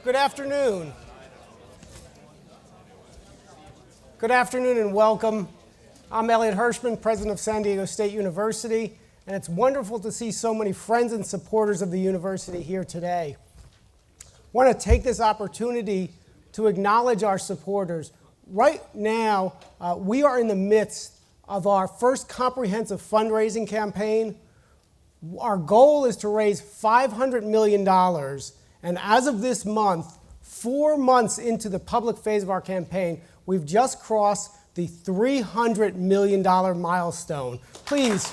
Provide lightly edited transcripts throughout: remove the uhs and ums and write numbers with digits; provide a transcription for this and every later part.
Good afternoon. Good afternoon and welcome. I'm Elliot Hirschman, president of San Diego State University, and it's wonderful to see so many friends and supporters of the university here today. I want to take this opportunity to acknowledge our supporters. Right now, we are in the midst of our first comprehensive fundraising campaign. Our goal is to raise $500 million, and as of this month, 4 months into the public phase of our campaign, we've just crossed the $300 million milestone. Please.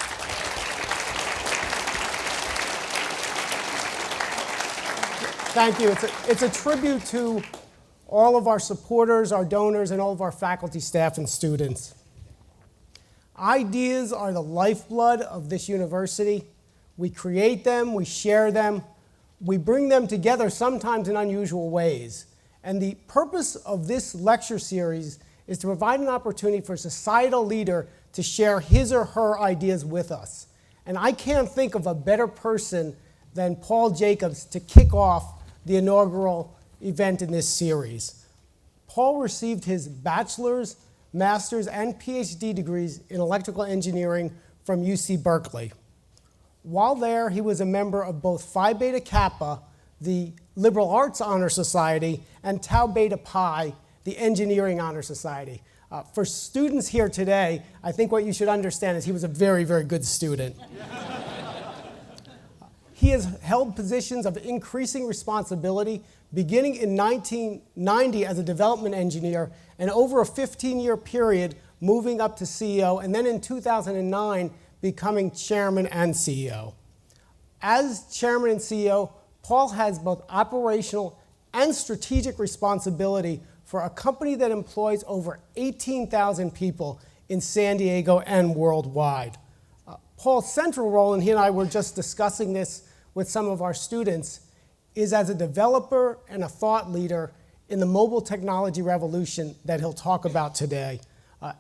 Thank you. It's a tribute to all of our supporters, our donors, and all of our faculty, staff, and students. Ideas are the lifeblood of this university. We create them, we share them, we bring them together sometimes in unusual ways. And the purpose of this lecture series is to provide an opportunity for a societal leader to share his or her ideas with us. And I can't think of a better person than Paul Jacobs to kick off the inaugural event in this series. Paul received his bachelor's, master's, and PhD degrees in electrical engineering from UC Berkeley. While there, he was a member of both Phi Beta Kappa, the Liberal Arts Honor Society, and Tau Beta Pi, the Engineering Honor Society. For students here today, I think what you should understand is he was a very, very good student. He has held positions of increasing responsibility, beginning in 1990 as a development engineer, and over a 15-year period moving up to CEO, and then in 2009, becoming chairman and CEO. As chairman and CEO, Paul has both operational and strategic responsibility for a company that employs over 18,000 people in San Diego and worldwide. Paul's central role, and he and I were just discussing this with some of our students, is as a developer and a thought leader in the mobile technology revolution that he'll talk about today.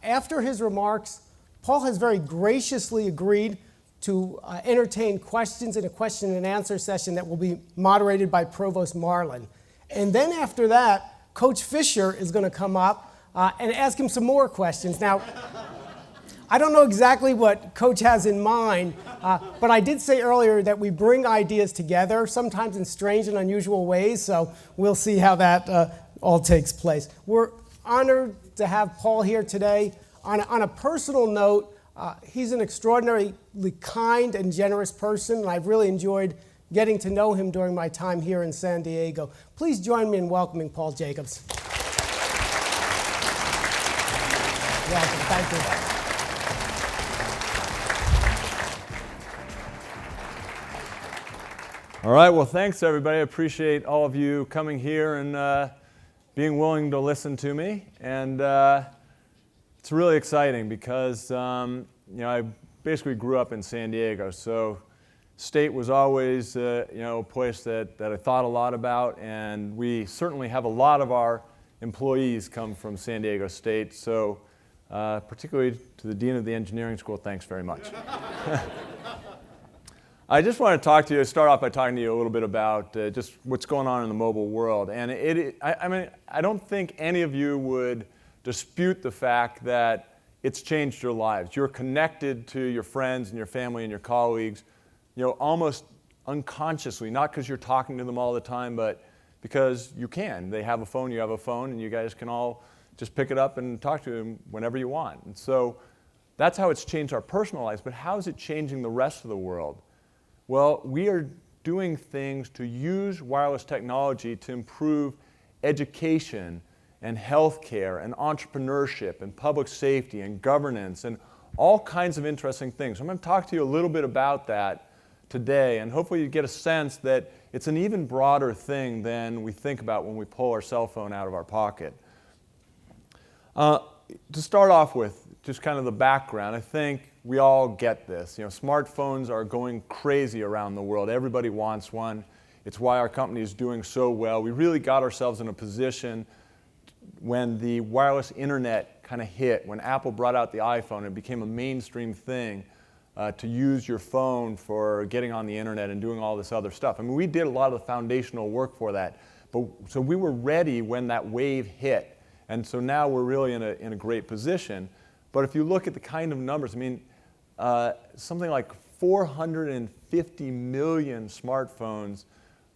After his remarks, Paul has very graciously agreed to entertain questions in a question and answer session that will be moderated by Provost Marlin. And then after that, Coach Fisher is going to come up and ask him some more questions. Now, I don't know exactly what Coach has in mind, but I did say earlier that we bring ideas together, sometimes in strange and unusual ways, so we'll see how that all takes place. We're honored to have Paul here today. On a personal note, he's an extraordinarily kind and generous person, and I've really enjoyed getting to know him during my time here in San Diego. Please join me in welcoming Paul Jacobs. Welcome. Thank you. All right, well, thanks, everybody. I appreciate all of you coming here and being willing to listen to me. And it's really exciting because I basically grew up in San Diego, so state was always a place that I thought a lot about, and we certainly have a lot of our employees come from San Diego State. So particularly to the dean of the engineering school, thanks very much. I just want to start off by talking to you a little bit about just what's going on in the mobile world. And I don't think any of you would dispute the fact that it's changed your lives. You're connected to your friends and your family and your colleagues, almost unconsciously, not because you're talking to them all the time, but because you can. They have a phone, you have a phone, and you guys can all just pick it up and talk to them whenever you want. And so that's how it's changed our personal lives, but how is it changing the rest of the world? Well, we are doing things to use wireless technology to improve education and healthcare and entrepreneurship and public safety and governance and all kinds of interesting things. I'm going to talk to you a little bit about that today, and hopefully you get a sense that it's an even broader thing than we think about when we pull our cell phone out of our pocket. To start off with, just kind of the background, I think we all get this. Smartphones are going crazy around the world. Everybody wants one. It's why our company is doing so well. We really got ourselves in a position when the wireless internet kind of hit, when Apple brought out the iPhone and it became a mainstream thing. to use your phone for getting on the internet and doing all this other stuff. I mean, we did a lot of the foundational work for that. But so we were ready when that wave hit. And so now we're really in a great position. But if you look at the kind of numbers, I mean, something like 450 million smartphones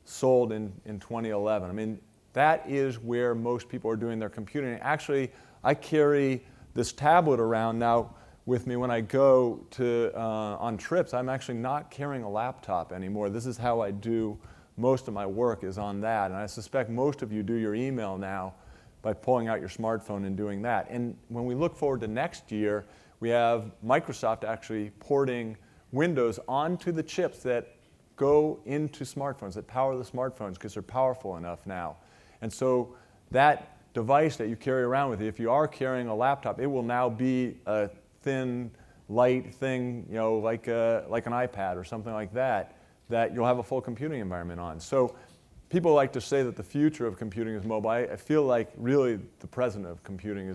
sold in 2011. I mean, that is where most people are doing their computing. Actually, I carry this tablet around now with me when I go to on trips. I'm actually not carrying a laptop anymore. This is how I do most of my work, is on that. And I suspect most of you do your email now by pulling out your smartphone and doing that. And when we look forward to next year, we have Microsoft actually porting Windows onto the chips that go into smartphones, that power the smartphones, because they're powerful enough now. And so that device that you carry around with you, if you are carrying a laptop, it will now be a thin, light thing, you know, like an iPad or something like that, that you'll have a full computing environment on. So people like to say that the future of computing is mobile. I feel like really the present of computing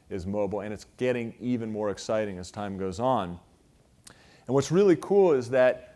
is mobile, and it's getting even more exciting as time goes on. And what's really cool is that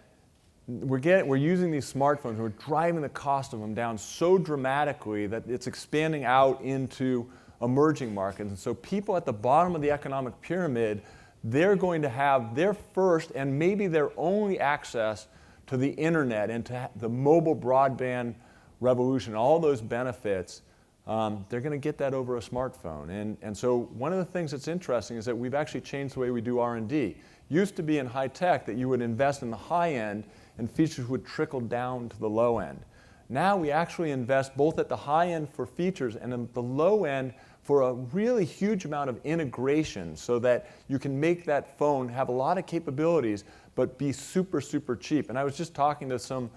we're using these smartphones, we're driving the cost of them down so dramatically that it's expanding out into emerging markets. And so people at the bottom of the economic pyramid, they're going to have their first and maybe their only access to the internet and to the mobile broadband revolution, all those benefits. They're going to get that over a smartphone. And so one of the things that's interesting is that we've actually changed the way we do R&D. Used to be in high tech that you would invest in the high end and features would trickle down to the low end. Now we actually invest both at the high end for features and at the low end for a really huge amount of integration so that you can make that phone have a lot of capabilities but be super, super cheap. And I was just talking to some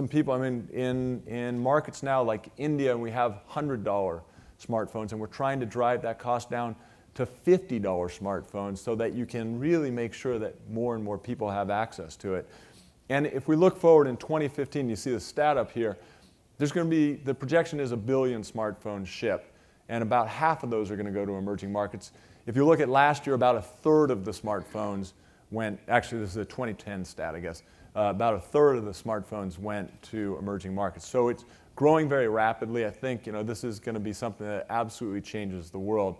people, I mean, in markets now like India, and we have $100 smartphones, and we're trying to drive that cost down to $50 smartphones so that you can really make sure that more and more people have access to it. And if we look forward in 2015, you see the stat up here, there's going to be, the projection is 1 billion smartphones shipped, and about half of those are going to go to emerging markets. If you look at last year, about 1/3 of the smartphones went, actually this is a 2010 stat, I guess, about 1/3 of the smartphones went to emerging markets. So it's growing very rapidly. I think, you know, this is going to be something that absolutely changes the world.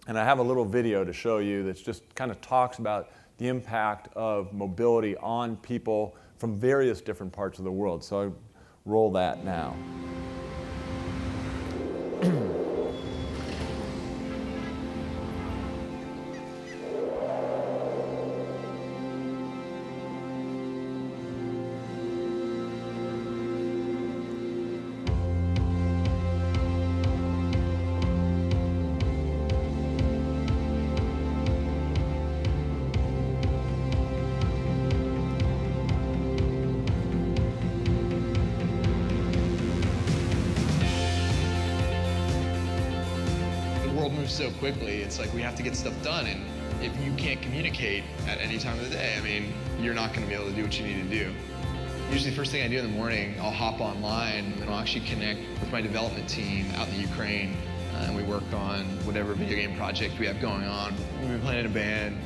And I have a little video to show you that just kind of talks about the impact of mobility on people from various different parts of the world. So I roll that now. So quickly, it's like we have to get stuff done, and if you can't communicate at any time of the day, I mean, you're not going to be able to do what you need to do. Usually the first thing I do in the morning, I'll hop online and I'll actually connect with my development team out in the Ukraine, and we work on whatever video game project we have going on. We've been playing in a band,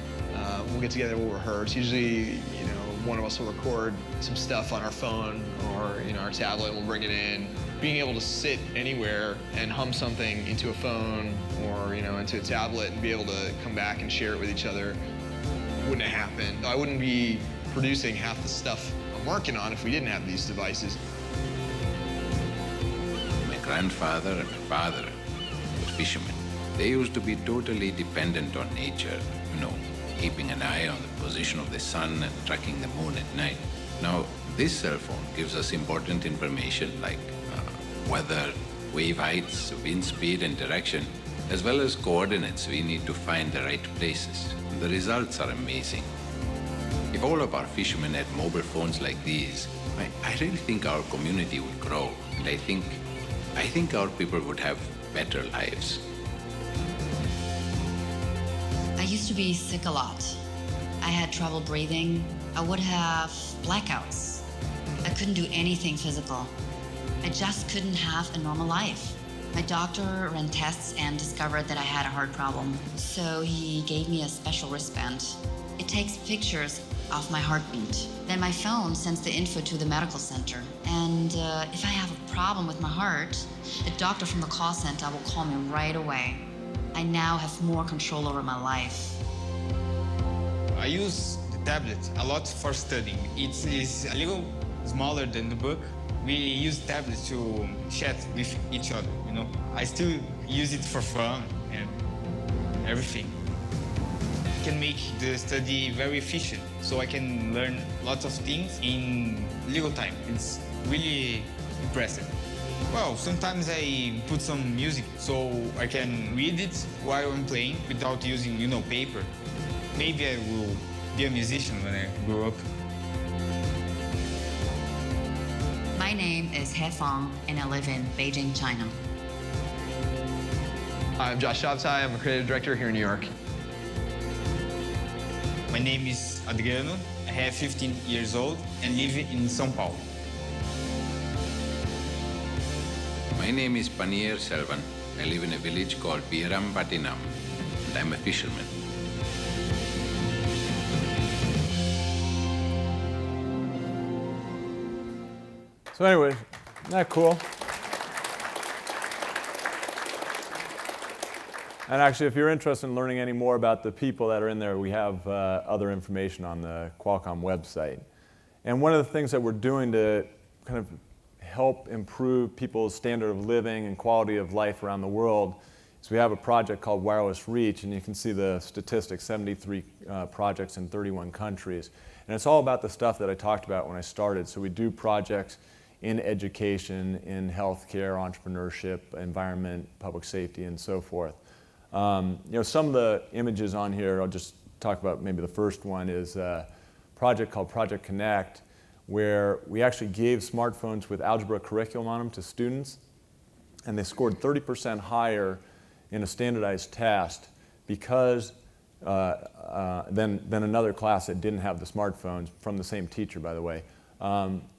we'll get together, we'll rehearse. Usually, you know, one of us will record some stuff on our phone or, you know, our tablet, and we'll bring it in. Being able to sit anywhere and hum something into a phone or, you know, into a tablet and be able to come back and share it with each other wouldn't have happened. I wouldn't be producing half the stuff I'm working on if we didn't have these devices. My grandfather and my father were fishermen. They used to be totally dependent on nature, you know, keeping an eye on the position of the sun and tracking the moon at night. Now, this cell phone gives us important information like weather, wave heights, wind speed and direction, as well as coordinates we need to find the right places. The results are amazing. If all of our fishermen had mobile phones like these, I really think our community would grow, and I think our people would have better lives. I used to be sick a lot. I had trouble breathing. I would have blackouts. I couldn't do anything physical. I just couldn't have a normal life. My doctor ran tests and discovered that I had a heart problem. So he gave me a special wristband. It takes pictures of my heartbeat. Then my phone sends the info to the medical center. And if I have a problem with my heart, the doctor from the call center will call me right away. I now have more control over my life. I use the tablet a lot for studying. It is a little smaller than the book. We use tablets to chat with each other, you know. I still use it for fun and everything. It can make the study very efficient, so I can learn lots of things in little time. It's really impressive. Well, sometimes I put some music so I can read it while I'm playing without using, paper. Maybe I will be a musician when I grow up. My name is He Fang, and I live in Beijing, China. I'm Josh Shabtai. I'm a creative director here in New York. My name is Adriano. I have 15 years old and live in São Paulo. My name is Panier Selvan. I live in a village called Biram Patinam, and I'm a fisherman. So anyway, isn't that cool? And actually, if you're interested in learning any more about the people that are in there, we have other information on the Qualcomm website. And one of the things that we're doing to kind of help improve people's standard of living and quality of life around the world is we have a project called Wireless Reach, and you can see the statistics, 73 projects in 31 countries. And it's all about the stuff that I talked about when I started. So we do projects in education, in healthcare, entrepreneurship, environment, public safety, and so forth. Some of the images on here, I'll just talk about maybe the first one, is a project called Project Connect, where we actually gave smartphones with algebra curriculum on them to students, and they scored 30% higher in a standardized test because than another class that didn't have the smartphones, from the same teacher, by the way,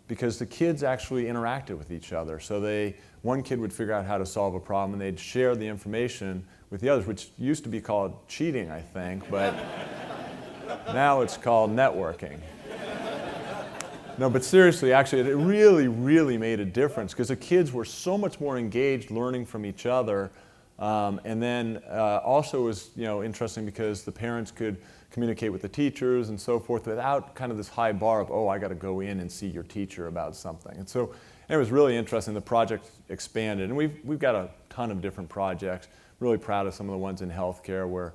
because the kids actually interacted with each other. So one kid would figure out how to solve a problem, and they'd share the information with the others, which used to be called cheating, I think, but now it's called networking. No, but seriously, actually, it really, really made a difference because the kids were so much more engaged learning from each other. And then also it was interesting because the parents could communicate with the teachers and so forth without kind of this high bar of, oh, I got to go in and see your teacher about something. And so it was really interesting. The project expanded, and we've got a ton of different projects. Really proud of some of the ones in healthcare where,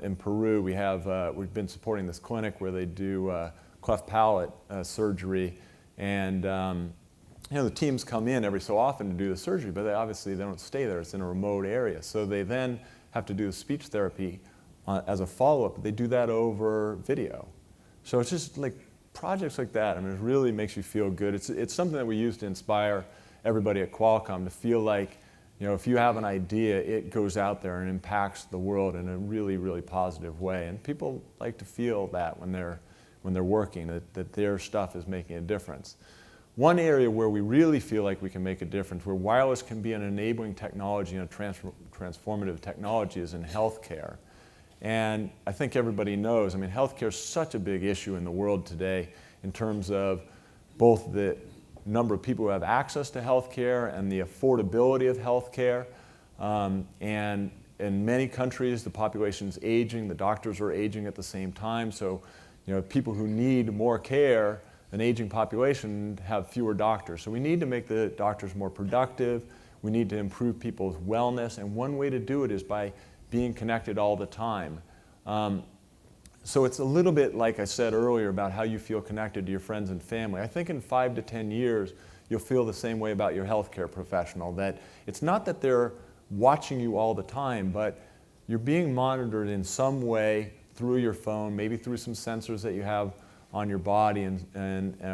in Peru, we've been supporting this clinic where they do cleft palate surgery, and the teams come in every so often to do the surgery, but they don't stay there. It's in a remote area, so they then have to do the speech therapy as a follow-up. They do that over video, so it's just like projects like that. I mean, it really makes you feel good. It's something that we use to inspire everybody at Qualcomm to feel like, if you have an idea, it goes out there and impacts the world in a really, really positive way. And people like to feel that when they're working, that their stuff is making a difference. One area where we really feel like we can make a difference, where wireless can be an enabling technology and a transformative technology, is in healthcare. And I think everybody knows, healthcare is such a big issue in the world today in terms of both the number of people who have access to healthcare and the affordability of healthcare. And in many countries, the population's aging, the doctors are aging at the same time. So, people who need more care, an aging population, have fewer doctors. So we need to make the doctors more productive. We need to improve people's wellness. And one way to do it is by being connected all the time. So it's a little bit like I said earlier about how you feel connected to your friends and family. I think in 5 to 10 years, you'll feel the same way about your healthcare professional, that it's not that they're watching you all the time, but you're being monitored in some way through your phone, maybe through some sensors that you have on your body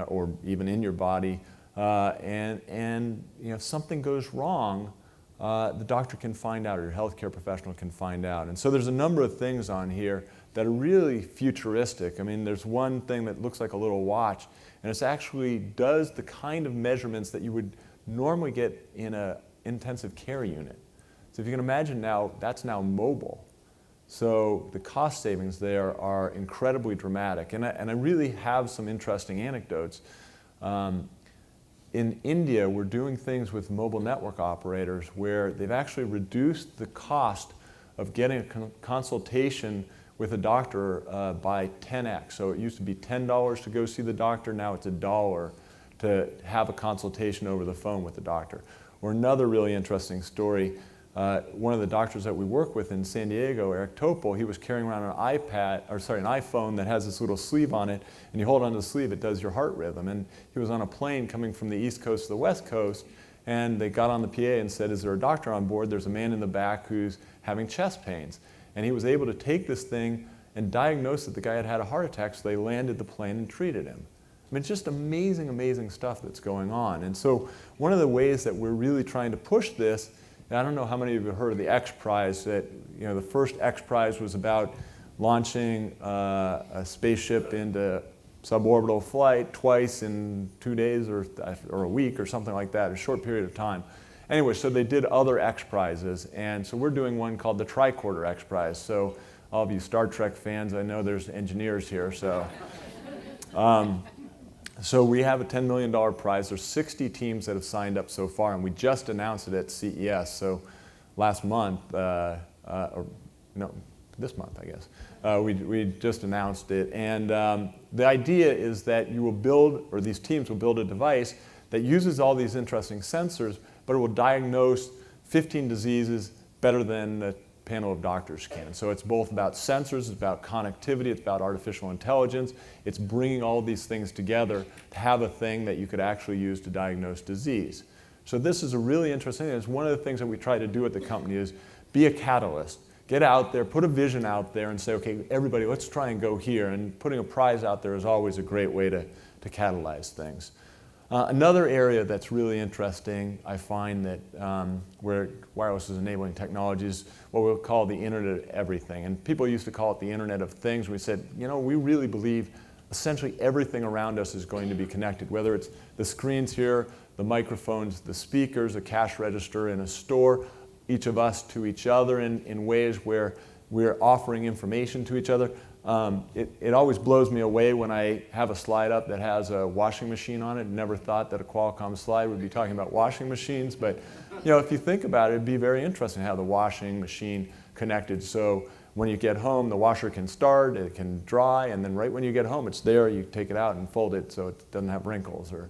or even in your body. And if something goes wrong, the doctor can find out, or your healthcare professional can find out. And so there's a number of things on here that are really futuristic. There's one thing that looks like a little watch, and it actually does the kind of measurements that you would normally get in an intensive care unit. So if you can imagine now, that's now mobile. So the cost savings there are incredibly dramatic. And I really have some interesting anecdotes. In India, we're doing things with mobile network operators where they've actually reduced the cost of getting a consultation with a doctor by 10x. So it used to be $10 to go see the doctor, now it's $1 to have a consultation over the phone with the doctor. Or another really interesting story, one of the doctors that we work with in San Diego, Eric Topol, he was carrying around an iPhone that has this little sleeve on it, and you hold onto the sleeve, it does your heart rhythm. And he was on a plane coming from the East Coast to the West Coast, and they got on the PA and said, is there a doctor on board? There's a man in the back who's having chest pains. And he was able to take this thing and diagnose that the guy had had a heart attack, so they landed the plane and treated him. I mean, it's just amazing, amazing stuff that's going on. And so one of the ways that we're really trying to push this, and I don't know how many of you have heard of the X Prize, that, you know, the first X Prize was about launching a spaceship into suborbital flight twice in 2 days or a week or something like that, a short period of time. Anyway, so they did other X Prizes, and so we're doing one called the Tricorder X Prize. So all of you Star Trek fans, I know there's engineers here, so. So we have a $10 million prize. There's 60 teams that have signed up so far, and we just announced it at CES. So last month, or no, this month, I guess, we just announced it. And the idea is that you will build, or these teams will build a device that uses all these interesting sensors, but it will diagnose 15 diseases better than the panel of doctors can. So it's both about sensors, it's about connectivity, it's about artificial intelligence. It's bringing all these things together to have a thing that you could actually use to diagnose disease. So this is a really interesting thing. It's one of the things that we try to do at the company is be a catalyst. Get out there, put a vision out there and say, okay, everybody, let's try and go here. And putting a prize out there is always a great way to catalyze things. Another area that's really interesting, I find that where wireless is enabling technology is what we'll call the Internet of Everything. And people used to call it the Internet of Things. We said, you know, we really believe essentially everything around us is going to be connected, whether it's the screens here, the microphones, the speakers, a cash register in a store, each of us to each other in ways where we're offering information to each other. It always blows me away when I have a slide up that has a washing machine on it. Never thought that a Qualcomm slide would be talking about washing machines, but you know, if you think about it, it'd be very interesting to have the washing machine connected. So when you get home, the washer can start, it can dry, and then right when you get home, it's there. You take it out and fold it so it doesn't have wrinkles, or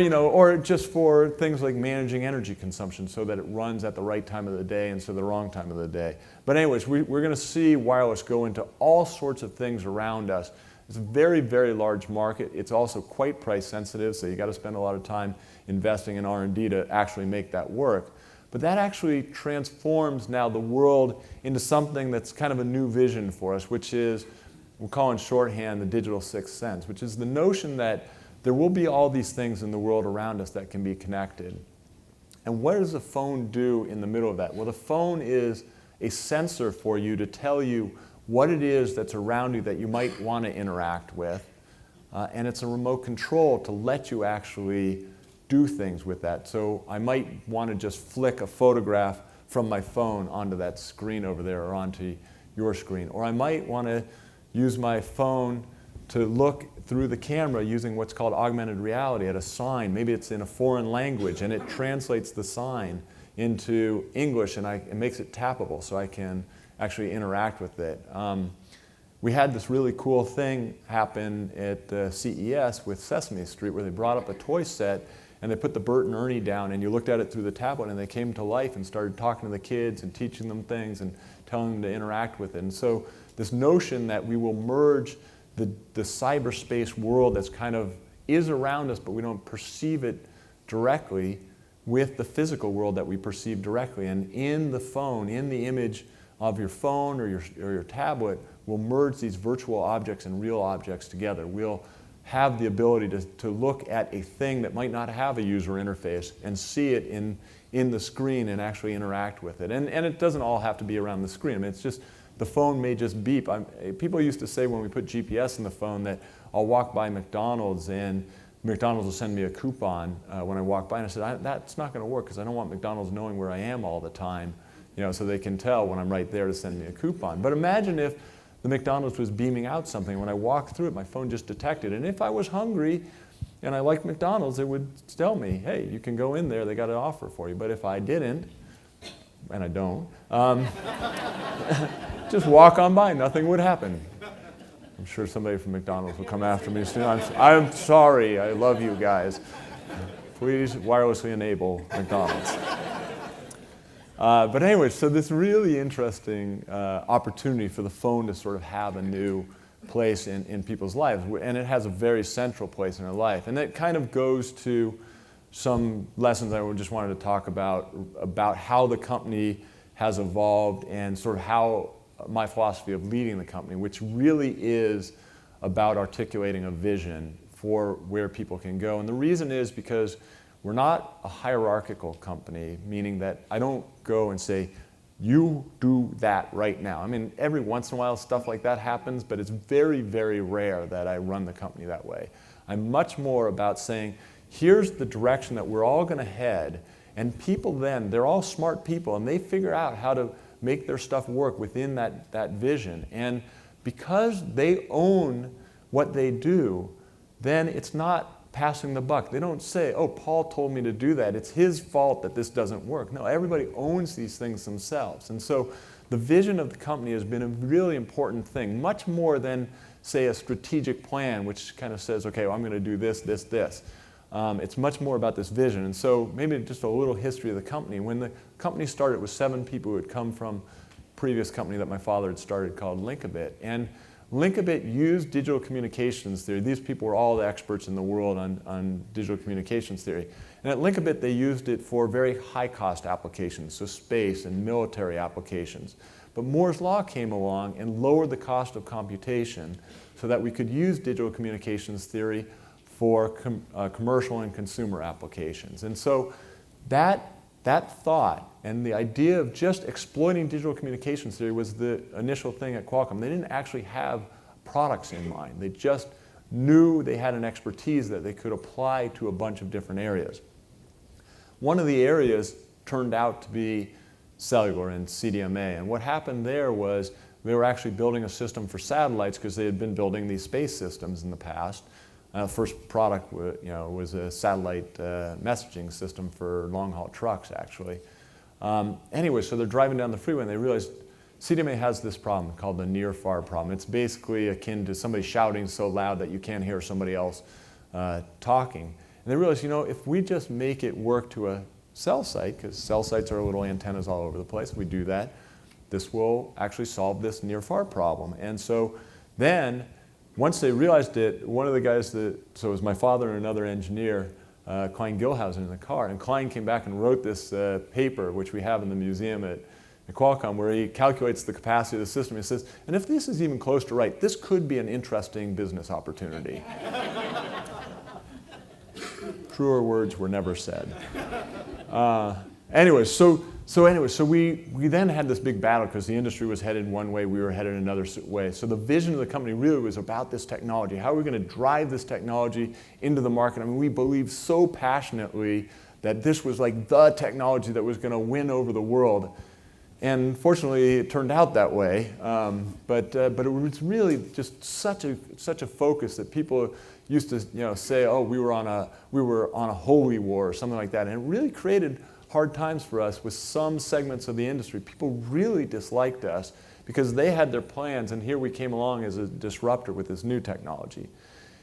you know, or just for things like managing energy consumption so that it runs at the right time of the day instead of the wrong time of the day. But anyways, we're going to see wireless go into all sorts of things around us. It's a very, very large market. It's also quite price sensitive, so you got to spend a lot of time investing in R&D to actually make that work. But that actually transforms now the world into something that's kind of a new vision for us, which is, we'll call in shorthand the digital sixth sense, which is the notion that there will be all these things in the world around us that can be connected. And what does the phone do in the middle of that? Well, the phone is a sensor for you to tell you what it is that's around you that you might want to interact with. And it's a remote control to let you actually do things with that. So I might want to just flick a photograph from my phone onto that screen over there or onto your screen. Or I might want to use my phone to look through the camera using what's called augmented reality at a sign. Maybe it's in a foreign language and it translates the sign into English and it makes it tappable so I can actually interact with it. We had this really cool thing happen at CES with Sesame Street where they brought up a toy set and they put the Bert and Ernie down and you looked at it through the tablet and they came to life and started talking to the kids and teaching them things and telling them to interact with it. And so this notion that we will merge the cyberspace world that's kind of is around us, but we don't perceive it directly, with the physical world that we perceive directly. And in the phone, in the image of your phone or your tablet, we'll merge these virtual objects and real objects together. We'll have the ability to look at a thing that might not have a user interface and see it in the screen and actually interact with it. And it doesn't all have to be around the screen. I mean, it's just, the phone may just beep. People used to say when we put GPS in the phone that I'll walk by McDonald's and McDonald's will send me a coupon when I walk by. And I said, that's not going to work because I don't want McDonald's knowing where I am all the time. so they can tell when I'm right there to send me a coupon. But imagine if the McDonald's was beaming out something. When I walked through it, my phone just detected. And if I was hungry and I liked McDonald's, it would tell me, hey, you can go in there, they got an offer for you. But if I didn't, and I don't, just walk on by, nothing would happen. I'm sure somebody from McDonald's will come after me soon. I'm sorry, I love you guys. Please wirelessly enable McDonald's. But anyway, so this really interesting opportunity for the phone to sort of have a new place in people's lives, and it has a very central place in our life. And that kind of goes to some lessons I just wanted to talk about how the company has evolved and sort of how my philosophy of leading the company, which really is about articulating a vision for where people can go. And the reason is because we're not a hierarchical company, meaning that I don't go and say, you do that right now. I mean, every once in a while stuff like that happens, but it's very, very rare that I run the company that way. I'm much more about saying, here's the direction that we're all going to head, and people then, they're all smart people, and they figure out how to make their stuff work within that vision. And because they own what they do, then it's not passing the buck. They don't say, oh, Paul told me to do that. It's his fault that this doesn't work. No, everybody owns these things themselves. And so the vision of the company has been a really important thing, much more than, say, a strategic plan, which kind of says, okay, well, I'm going to do this, this, this. It's much more about this vision. And so maybe just a little history of the company. When the company started, it was 7 people who had come from a previous company that my father had started called Linkabit. And Linkabit used digital communications theory. These people were all the experts in the world on digital communications theory. And at Linkabit, they used it for very high-cost applications, so space and military applications. But Moore's Law came along and lowered the cost of computation so that we could use digital communications theory for commercial and consumer applications. And so that thought and the idea of just exploiting digital communications theory was the initial thing at Qualcomm. They didn't actually have products in mind. They just knew they had an expertise that they could apply to a bunch of different areas. One of the areas turned out to be cellular and CDMA. And what happened there was they were actually building a system for satellites because they had been building these space systems in the past. First product was a satellite messaging system for long-haul trucks, actually. Anyway, so they're driving down the freeway and they realized CDMA has this problem called the near-far problem. It's basically akin to somebody shouting so loud that you can't hear somebody else talking. And they realized, if we just make it work to a cell site, because cell sites are little antennas all over the place, if we do that, this will actually solve this near-far problem. And so then, once they realized it, one of the guys so it was my father and another engineer, Klein Gilhausen, in the car, and Klein came back and wrote this paper, which we have in the museum at Qualcomm, where he calculates the capacity of the system. He says, and if this is even close to right, this could be an interesting business opportunity. Truer words were never said. Anyway, so we then had this big battle because the industry was headed one way, we were headed another way. So the vision of the company really was about this technology. How are we going to drive this technology into the market? I mean, we believed so passionately that this was like the technology that was going to win over the world. And fortunately, it turned out that way. But it was really just such a focus that people used to say, oh, we were on a holy war or something like that. And it really created hard times for us with some segments of the industry. People really disliked us because they had their plans, and here we came along as a disruptor with this new technology.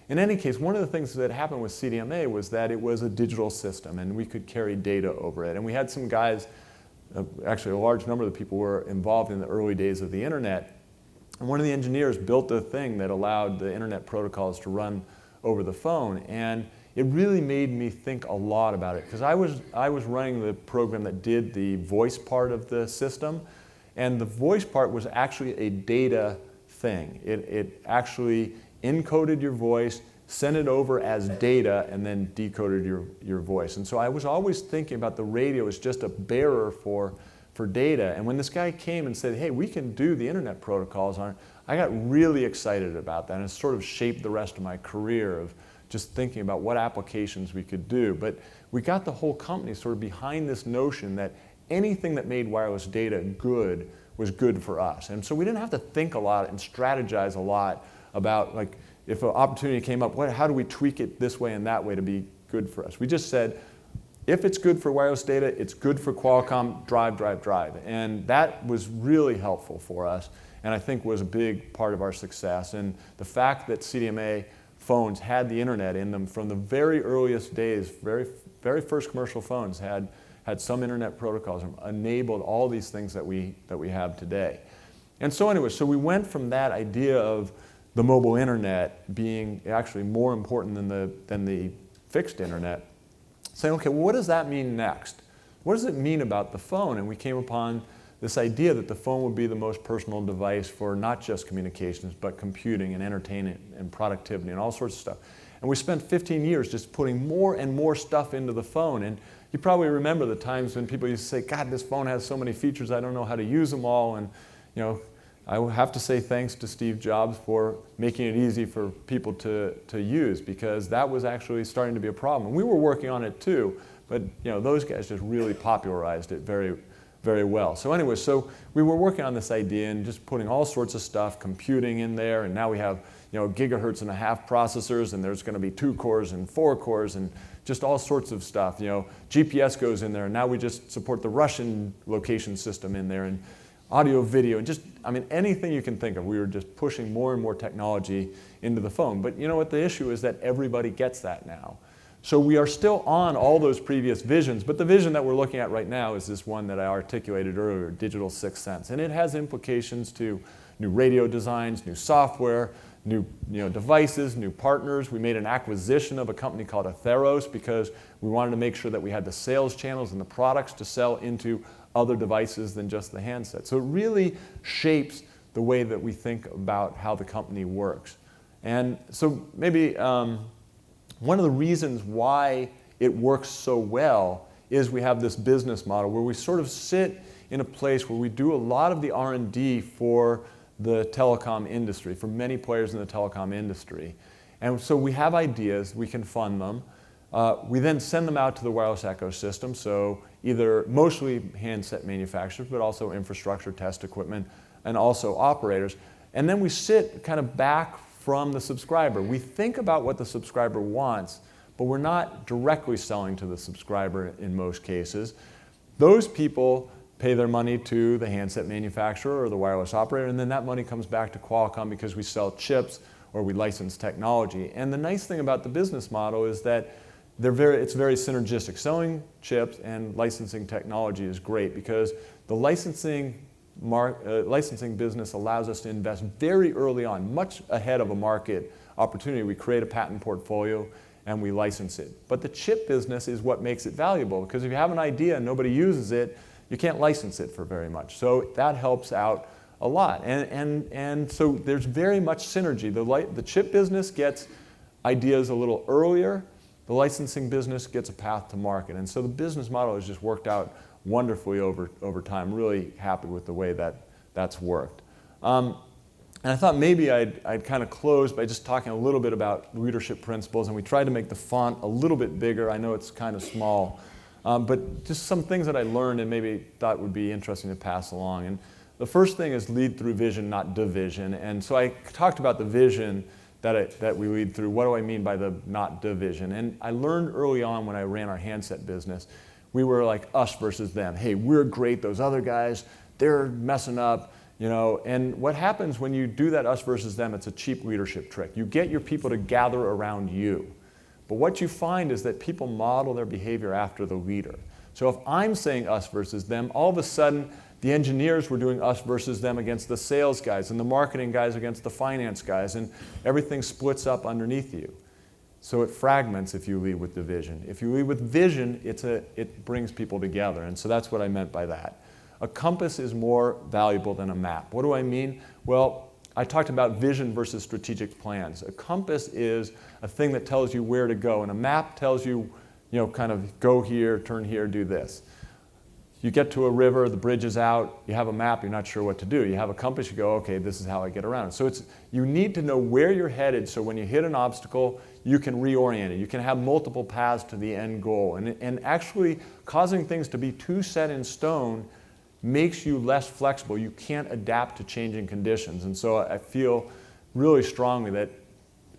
In any case, one of the things that happened with CDMA was that it was a digital system, and we could carry data over it. And we had some guys, actually a large number of the people were involved in the early days of the internet. And one of the engineers built a thing that allowed the internet protocols to run over the phone. And it really made me think a lot about it, because I was running the program that did the voice part of the system, and the voice part was actually a data thing. It actually encoded your voice, sent it over as data, and then decoded your voice. And so I was always thinking about the radio as just a bearer for data. And when this guy came and said, hey, we can do the internet protocols, I got really excited about that, and it sort of shaped the rest of my career of just thinking about what applications we could do. But we got the whole company sort of behind this notion that anything that made wireless data good was good for us. And so we didn't have to think a lot and strategize a lot about, like, if an opportunity came up, how do we tweak it this way and that way to be good for us? We just said, if it's good for wireless data, it's good for Qualcomm, drive, drive, drive. And that was really helpful for us, and I think was a big part of our success. And the fact that CDMA phones had the internet in them from the very earliest days, very first commercial phones had some internet protocols and enabled all these things that we have today. And so anyway, so we went from that idea of the mobile internet being actually more important than the fixed internet, saying, okay, well, what does that mean next? What does it mean about the phone? And we came upon this idea that the phone would be the most personal device for not just communications, but computing and entertainment and productivity and all sorts of stuff. And we spent 15 years just putting more and more stuff into the phone. And you probably remember the times when people used to say, God, this phone has so many features, I don't know how to use them all. And you know, I have to say thanks to Steve Jobs for making it easy for people to use, because that was actually starting to be a problem. And we were working on it too, but you know, those guys just really popularized it very, very well. So anyway, so we were working on this idea and just putting all sorts of stuff, computing in there, and now we have, you know, gigahertz and a half processors, and there's going to be 2 cores and 4 cores and just all sorts of stuff. You know, GPS goes in there, and now we just support the Russian location system in there, and audio, video, and just, I mean, anything you can think of. We were just pushing more and more technology into the phone. But you know what the issue is, that everybody gets that now. So we are still on all those previous visions, but the vision that we're looking at right now is this one that I articulated earlier, digital sixth sense. And it has implications to new radio designs, new software, new devices, new partners. We made an acquisition of a company called Atheros because we wanted to make sure that we had the sales channels and the products to sell into other devices than just the handset. So it really shapes the way that we think about how the company works. And so maybe one of the reasons why it works so well is we have this business model where we sort of sit in a place where we do a lot of the R&D for the telecom industry, for many players in the telecom industry. And so we have ideas, we can fund them. We then send them out to the wireless ecosystem, so either mostly handset manufacturers, but also infrastructure, test equipment, and also operators. And then we sit kind of back from the subscriber. We think about what the subscriber wants, but we're not directly selling to the subscriber in most cases. Those people pay their money to the handset manufacturer or the wireless operator, and then that money comes back to Qualcomm because we sell chips or we license technology. And the nice thing about the business model is that it's very synergistic. Selling chips and licensing technology is great because the licensing business allows us to invest very early on, much ahead of a market opportunity. We create a patent portfolio and we license it. But the chip business is what makes it valuable, because if you have an idea and nobody uses it, you can't license it for very much. So that helps out a lot. And so there's very much synergy. The chip business gets ideas a little earlier. The licensing business gets a path to market. And so the business model has just worked out wonderfully over time. Really happy with the way that's worked. And I thought maybe I'd kind of close by just talking a little bit about leadership principles. And we tried to make the font a little bit bigger. I know it's kind of small. But just some things that I learned and maybe thought would be interesting to pass along. And the first thing is lead through vision, not division. And so I talked about the vision that we lead through. What do I mean by the not division? And I learned early on when I ran our handset business, we were like us versus them. Hey, we're great. Those other guys, they're messing up. You know, and what happens when you do that us versus them, it's a cheap leadership trick. You get your people to gather around you. But what you find is that people model their behavior after the leader. So if I'm saying us versus them, all of a sudden the engineers were doing us versus them against the sales guys, and the marketing guys against the finance guys, and everything splits up underneath you. So it fragments if you lead with division. If you lead with vision, it brings people together, and so that's what I meant by that. A compass is more valuable than a map. What do I mean? Well, I talked about vision versus strategic plans. A compass is a thing that tells you where to go, and a map tells you, kind of go here, turn here, do this. you get to a river, the bridge is out, you have a map, you're not sure what to do. You have a compass, you go, okay, this is how I get around. So you need to know where you're headed so when you hit an obstacle, you can reorient it. You can have multiple paths to the end goal. And actually causing things to be too set in stone makes you less flexible. You can't adapt to changing conditions. And so I feel really strongly that,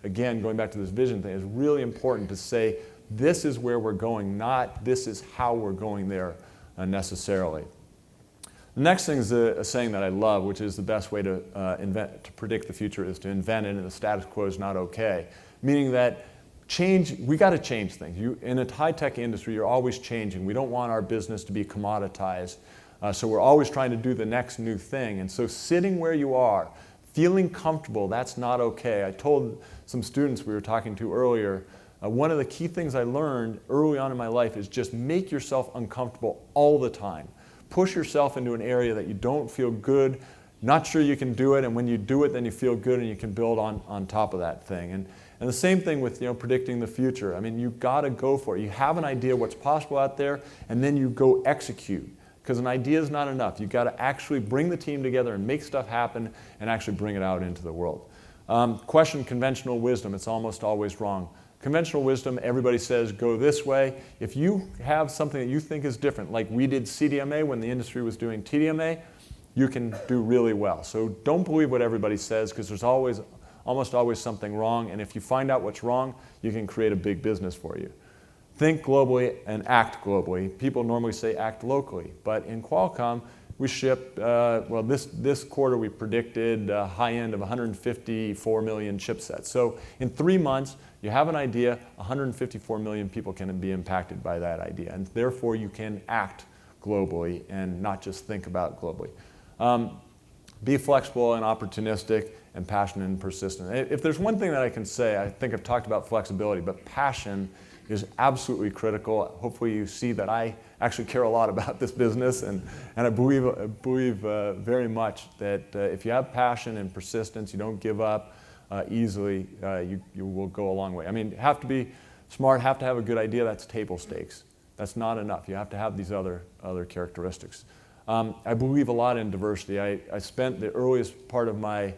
again, going back to this vision thing, it's really important to say, this is where we're going, not this is how we're going there necessarily. The next thing is a saying that I love, which is the best way to predict the future is to invent it, and the status quo is not okay. Meaning that we got to change things. In a high-tech industry, you're always changing. We don't want our business to be commoditized, so we're always trying to do the next new thing. And so sitting where you are, feeling comfortable, that's not okay. I told some students we were talking to earlier, one of the key things I learned early on in my life is just make yourself uncomfortable all the time. Push yourself into an area that you don't feel good, not sure you can do it, and when you do it, then you feel good and you can build on top of that thing. And the same thing with predicting the future. I mean, you've got to go for it. You have an idea what's possible out there, and then you go execute. Because an idea is not enough. You've got to actually bring the team together and make stuff happen and actually bring it out into the world. Question conventional wisdom. It's almost always wrong. Conventional wisdom, everybody says go this way. If you have something that you think is different, like we did CDMA when the industry was doing TDMA, you can do really well. So don't believe what everybody says, because there's almost always something wrong, and if you find out what's wrong, you can create a big business for you. Think globally and act globally. People normally say act locally, but in Qualcomm, we ship, this quarter we predicted a high end of 154 million chipsets. So in 3 months, you have an idea, 154 million people can be impacted by that idea, and therefore you can act globally and not just think about globally. Be flexible and opportunistic and passionate and persistent. If there's one thing that I can say, I think I've talked about flexibility, but passion is absolutely critical. Hopefully you see that I actually care a lot about this business, and I believe very much that if you have passion and persistence, you don't give up easily, you will go a long way. I mean, have to be smart, have to have a good idea, that's table stakes. That's not enough. You have to have these other characteristics. I believe a lot in diversity. I spent the earliest part of my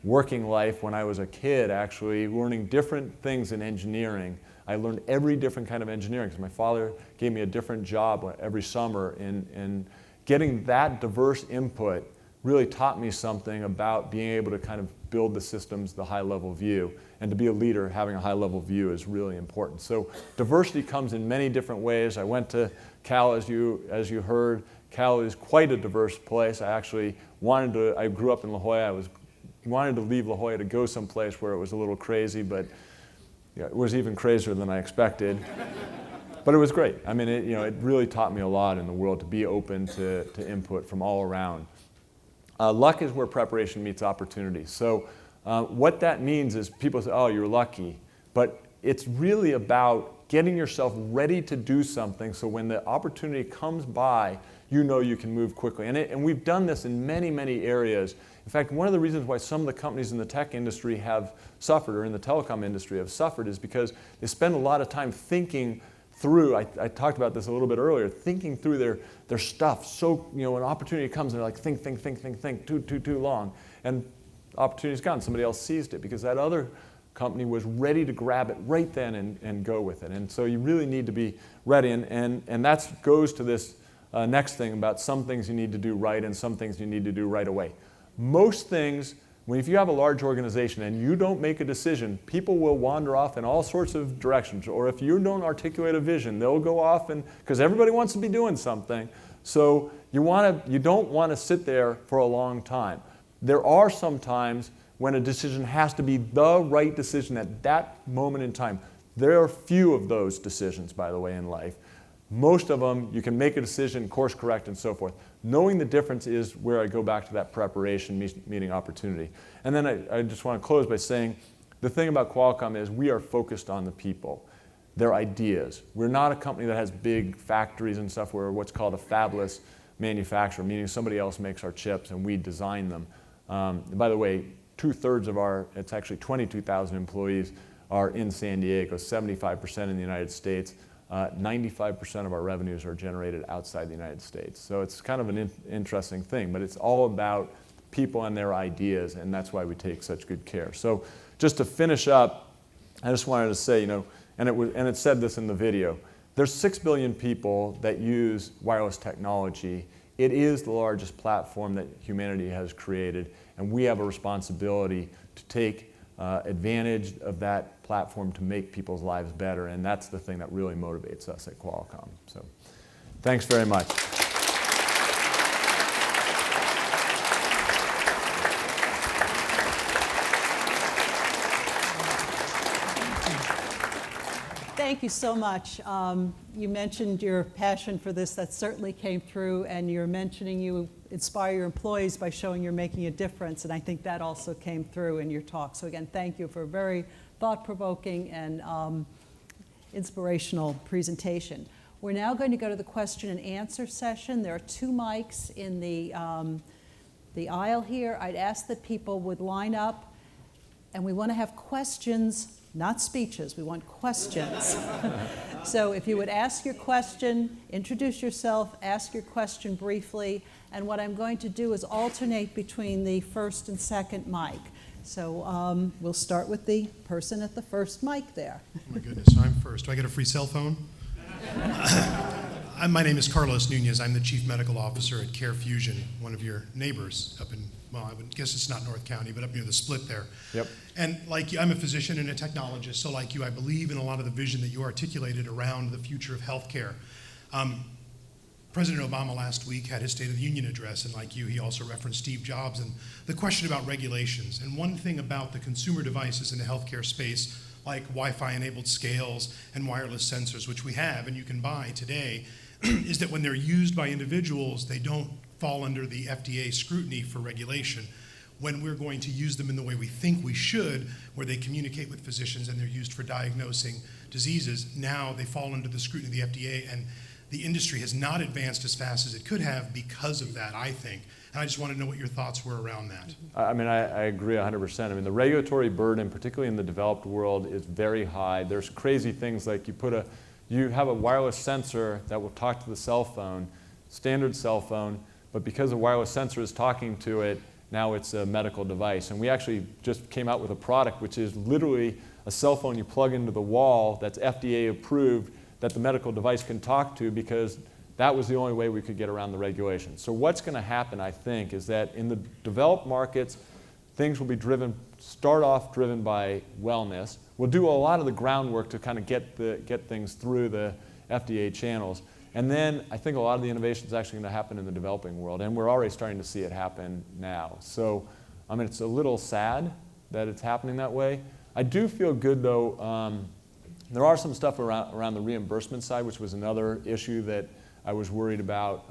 working life when I was a kid actually learning different things in engineering. I learned every different kind of engineering because my father gave me a different job every summer, and getting that diverse input really taught me something about being able to kind of build the systems, the high-level view. And to be a leader, having a high-level view is really important. So diversity comes in many different ways. I went to Cal, as you heard. Cal is quite a diverse place. I grew up in La Jolla. I wanted to leave La Jolla to go someplace where it was a little crazy, but it was even crazier than I expected. But it was great. I mean, it really taught me a lot in the world to be open to input from all around. Luck is where preparation meets opportunity. So what that means is people say, oh, you're lucky. But it's really about getting yourself ready to do something so when the opportunity comes by, you know you can move quickly. And we've done this in many, many areas. In fact, one of the reasons why some of the companies in the tech industry have suffered, or in the telecom industry have suffered, is because they spend a lot of time thinking through, I talked about this a little bit earlier, thinking through their stuff. So, when opportunity comes, they're like, think, too long. And opportunity's gone. Somebody else seized it because that other company was ready to grab it right then and go with it. And so you really need to be ready. And that goes to this next thing about some things you need to do right and some things you need to do right away. Most things, if you have a large organization and you don't make a decision, people will wander off in all sorts of directions. Or if you don't articulate a vision, they'll go off because everybody wants to be doing something. So you don't want to sit there for a long time. There are some times when a decision has to be the right decision at that moment in time. There are few of those decisions, by the way, in life. Most of them, you can make a decision, course correct, and so forth. Knowing the difference is where I go back to that preparation meeting opportunity. And then I just want to close by saying the thing about Qualcomm is we are focused on the people, their ideas. We're not a company that has big factories and stuff. We're what's called a fabless manufacturer, meaning somebody else makes our chips and we design them. By the way, 2/3 of it's actually 22,000 employees are in San Diego, 75% in the United States. 95% of our revenues are generated outside the United States. So it's kind of an interesting thing, but it's all about people and their ideas, and that's why we take such good care. So just to finish up, I just wanted to say, and it said this in the video, there's 6 billion people that use wireless technology. It is the largest platform that humanity has created, and we have a responsibility to take advantage of that platform to make people's lives better, and that's the thing that really motivates us at Qualcomm. So thanks very much. Thank you so much. You mentioned your passion for this. That certainly came through, and you're mentioning you inspire your employees by showing you're making a difference, and I think that also came through in your talk. So again, thank you for a very thought-provoking and inspirational presentation. We're now going to go to the question and answer session. There are 2 mics in the aisle here. I'd ask that people would line up, and we want to have questions, not speeches. We want questions. So if you would ask your question, introduce yourself, ask your question briefly, and what I'm going to do is alternate between the first and second mic. So we'll start with the person at the first mic there. Oh my goodness, I'm first. Do I get a free cell phone? My name is Carlos Nunez. I'm the Chief Medical Officer at Care Fusion, one of your neighbors up in, well, I would guess it's not North County, but up near the Split there. Yep. And like you, I'm a physician and a technologist, so like you, I believe in a lot of the vision that you articulated around the future of healthcare. President Obama last week had his State of the Union address, and like you, he also referenced Steve Jobs and the question about regulations. And one thing about the consumer devices in the healthcare space, like Wi-Fi enabled scales and wireless sensors, which we have and you can buy today, is that when they're used by individuals, they don't fall under the FDA scrutiny for regulation. When we're going to use them in the way we think we should, where they communicate with physicians and they're used for diagnosing diseases, now they fall under the scrutiny of the FDA, and the industry has not advanced as fast as it could have because of that, I think. And I just want to know what your thoughts were around that. I mean, I agree 100%. I mean, the regulatory burden, particularly in the developed world, is very high. There's crazy things like you have a wireless sensor that will talk to the cell phone, standard cell phone, but because a wireless sensor is talking to it, now it's a medical device. And we actually just came out with a product which is literally a cell phone you plug into the wall that's FDA approved that the medical device can talk to, because that was the only way we could get around the regulations. So what's going to happen, I think, is that in the developed markets, things will be start off driven by wellness. We'll do a lot of the groundwork to kind of get things through the FDA channels. And then I think a lot of the innovation is actually going to happen in the developing world, and we're already starting to see it happen now. So, I mean, it's a little sad that it's happening that way. I do feel good, though. There are some stuff around the reimbursement side, which was another issue that I was worried about.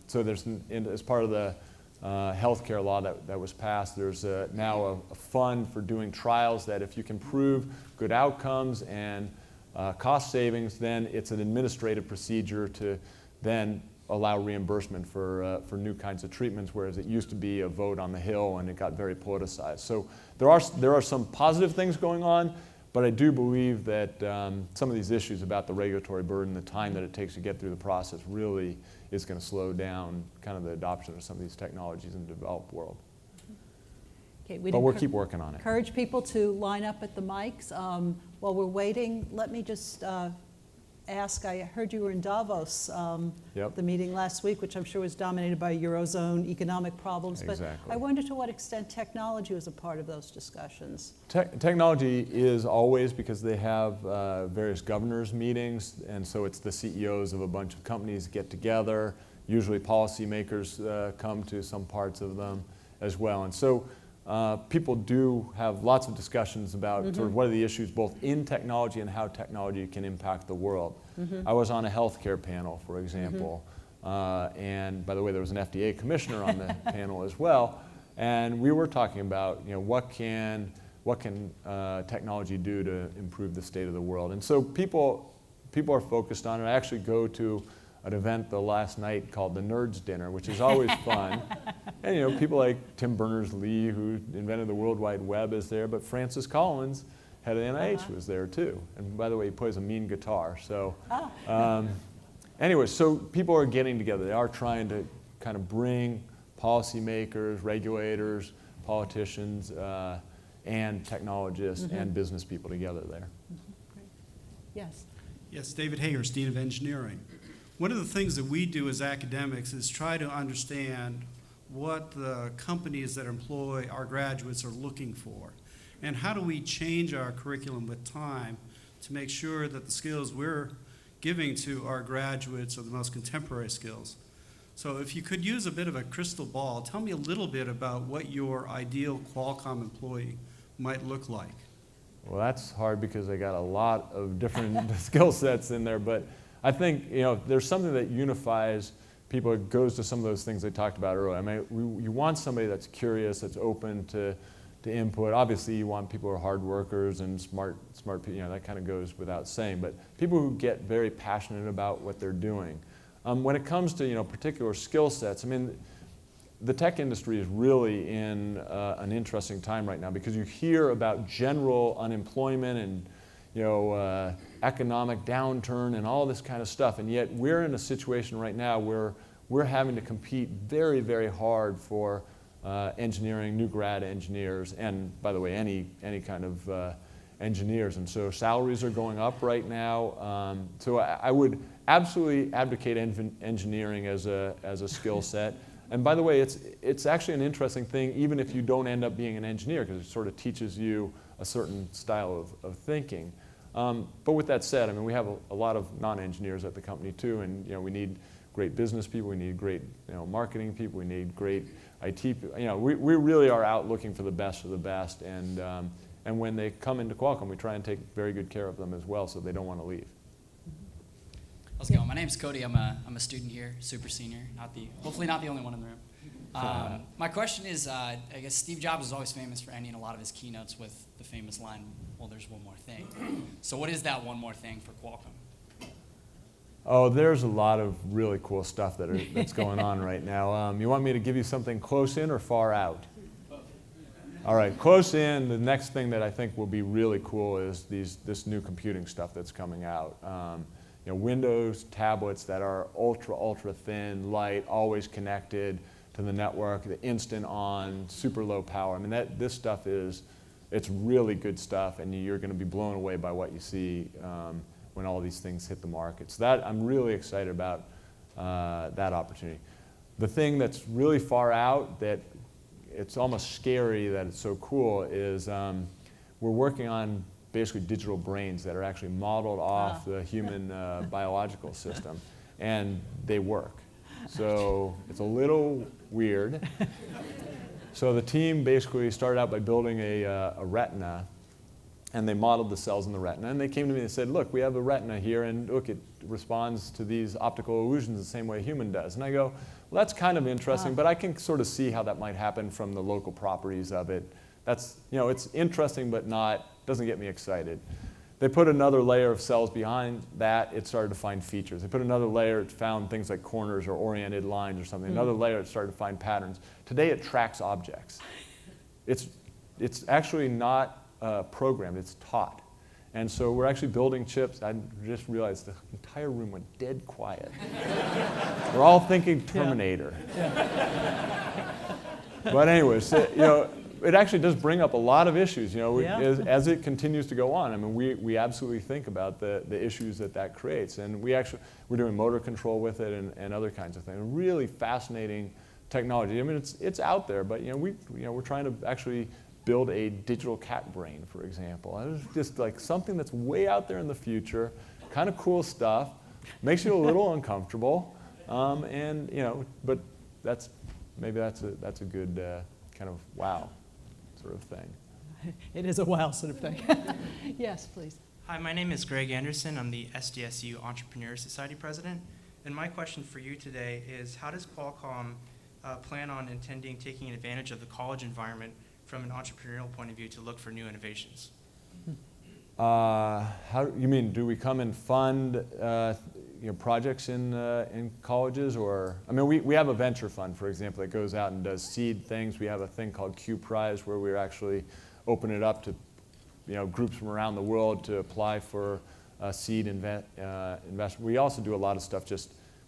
So there's, as part of the healthcare law that was passed, there's now a fund for doing trials that if you can prove good outcomes and cost savings, then it's an administrative procedure to then allow reimbursement for new kinds of treatments, whereas it used to be a vote on the Hill and it got very politicized. So there are some positive things going on, but I do believe that some of these issues about the regulatory burden, the time that it takes to get through the process, really is going to slow down kind of the adoption of some of these technologies in the developed world. Okay, but we'll keep working on it. Encourage people to line up at the mics. While we're waiting, let me just ask, I heard you were in Davos, Yep. the meeting last week, which I'm sure was dominated by Eurozone economic problems, Exactly. But I wonder to what extent technology was a part of those discussions. Technology is always, because they have various governors meetings, and so it's the CEOs of a bunch of companies get together. Usually policymakers come to some parts of them as well. And so people do have lots of discussions about sort of what are the issues both in technology and how technology can impact the world. I was on a healthcare panel, for example, and by the way, there was an FDA commissioner on the panel as well, and we were talking about what can technology do to improve the state of the world. And so people are focused on it. I actually go to an event the last night called the Nerds Dinner, which is always fun. And people like Tim Berners-Lee, who invented the World Wide Web, is there, but Francis Collins head of the NIH was there too. And by the way, he plays a mean guitar. So anyway, so people are getting together. They are trying to kind of bring policymakers, regulators, politicians, and technologists and business people together there. Great. Yes. Yes, David Hayers, Dean of Engineering. One of the things that we do as academics is try to understand what the companies that employ our graduates are looking for. And how do we change our curriculum with time to make sure that the skills we're giving to our graduates are the most contemporary skills? So if you could use a bit of a crystal ball, tell me a little bit about what your ideal Qualcomm employee might look like. Well, that's hard because I got a lot of different skill sets in there, but I think there's something that unifies people. It goes to some of those things I talked about earlier. I mean, you want somebody that's curious, that's open to input. Obviously, you want people who are hard workers and smart people. That kind of goes without saying. But people who get very passionate about what they're doing. When it comes to particular skill sets, I mean, the tech industry is really in an interesting time right now because you hear about general unemployment and economic downturn and all this kind of stuff, and yet we're in a situation right now where we're having to compete very, very hard for engineering, new grad engineers, and by the way, any kind of engineers. And so salaries are going up right now. So I would absolutely advocate engineering as a skill set. And by the way, it's actually an interesting thing, even if you don't end up being an engineer, because it sort of teaches you a certain style of thinking. But with that said, I mean, we have a lot of non-engineers at the company too, and we need great business people, we need great marketing people, we need great IT people. We really are out looking for the best of the best, and when they come into Qualcomm, we try and take very good care of them as well, so they don't want to leave. How's it going? My name's Cody. I'm a student here, super senior. Hopefully not the only one in the room. My question is, I guess Steve Jobs is always famous for ending a lot of his keynotes with the famous line, "Well, there's one more thing." So what is that one more thing for Qualcomm? Oh, there's a lot of really cool stuff that's going on right now. You want me to give you something close in or far out? All right, close in, the next thing that I think will be really cool is this new computing stuff that's coming out. Windows tablets that are ultra thin, light, always connected to the network, the instant on, super low power. I mean, this stuff it's really good stuff, and you're going to be blown away by what you see when all these things hit the market. So I'm really excited about that opportunity. The thing that's really far out that it's almost scary that it's so cool is we're working on basically digital brains that are actually modeled off the human biological system, and they work. So it's a little weird. So the team basically started out by building a retina, and they modeled the cells in the retina, and they came to me and said, look, we have a retina here, and look, it responds to these optical illusions the same way a human does. And I go, well, that's kind of interesting, but I can sort of see how that might happen from the local properties of it. That's, it's interesting, but doesn't get me excited. They put another layer of cells behind that, it started to find features. They put another layer, it found things like corners or oriented lines or something. Another layer, it started to find patterns. Today, it tracks objects. It's actually not programmed, it's taught. And so we're actually building chips. I just realized the entire room went dead quiet. We're all thinking Terminator. Yeah. But anyways, it actually does bring up a lot of issues. As it continues to go on. I mean, we absolutely think about the issues that creates, and we're doing motor control with it and other kinds of things. Really fascinating technology. I mean, it's out there, but we're trying to actually build a digital cat brain, for example. And it's just like something that's way out there in the future, kind of cool stuff, makes you a little uncomfortable, but that's a good kind of wow sort of thing. It is a wow sort of thing. Yes, please. Hi, my name is Greg Anderson. I'm the SDSU Entrepreneur Society president. And my question for you today is, how does Qualcomm plan on taking advantage of the college environment from an entrepreneurial point of view to look for new innovations? How you mean? Do we come and fund projects in colleges, or I mean, we have a venture fund, for example, that goes out and does seed things. We have a thing called Q Prize where we're actually open it up to groups from around the world to apply for seed investment. We also do a lot of stuff.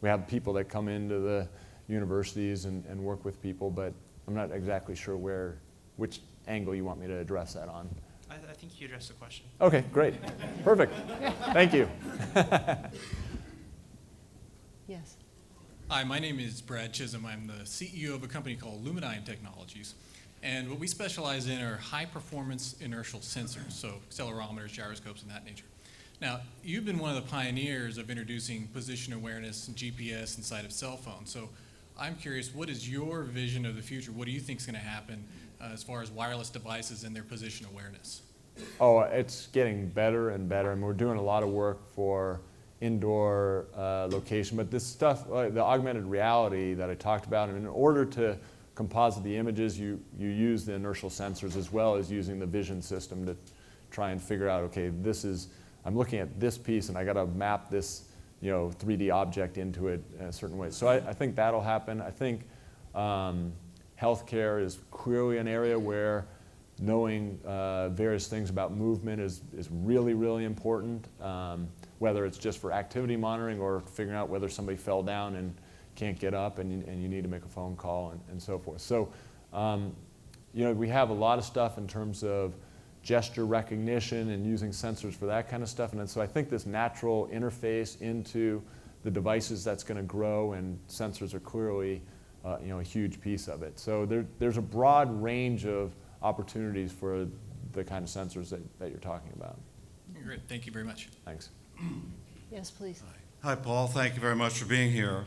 We have people that come into the universities and work with people, but I'm not exactly sure which angle you want me to address that on. I think you addressed the question. Okay, great. Perfect. Thank you. Yes. Hi, my name is Brad Chisholm. I'm the CEO of a company called Luminine Technologies. And what we specialize in are high-performance inertial sensors, so accelerometers, gyroscopes, and that nature. Now, you've been one of the pioneers of introducing position awareness and GPS inside of cell phones. So I'm curious, what is your vision of the future? What do you think is going to happen as far as wireless devices and their position awareness? Oh, it's getting better and better, and we're doing a lot of work for indoor location. But this stuff, the augmented reality that I talked about, and in order to composite the images, you use the inertial sensors as well as using the vision system to try and figure out, okay, I'm looking at this piece and I got to map this 3D object into it in a certain way. So I think that'll happen. I think healthcare is clearly an area where knowing various things about movement is really, really important, whether it's just for activity monitoring or figuring out whether somebody fell down and can't get up and you need to make a phone call and so forth. So, we have a lot of stuff in terms of gesture recognition and using sensors for that kind of stuff. And so I think this natural interface into the devices that's going to grow, and sensors are clearly a huge piece of it. So there's a broad range of opportunities for the kind of sensors that you're talking about. Great, thank you very much. Thanks. Yes, please. Hi, Paul. Thank you very much for being here.